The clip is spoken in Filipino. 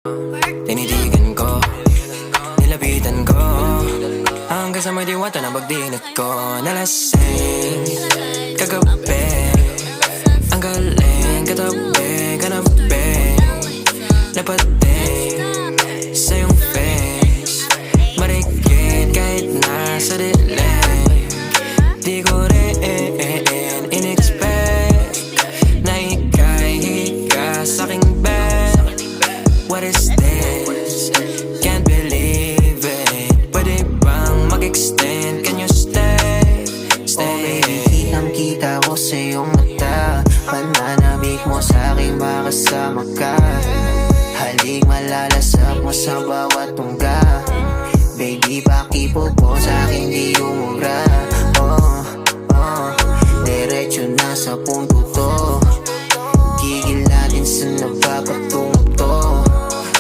Tinitigan ko, nilapitan ko, hanggang sa may diwata na pagdilat ko. Nalasing kagabi, ang galing katabi, kanabi, napating sa iyong face, marikit kahit nasa dilim. Di ko rin in-expect na ika'y higa sa'king bed. What is this? Can't believe it. Pwede bang mag-extend? Can you stay? Stay. Oh baby, kitang-kita ko sa iyong mata. Pananamig mo sa'king makasama ka. Halik malalasap mo sa bawat tungga. Baby, pakipot mo sa'king di umubra. Diretso na sa punto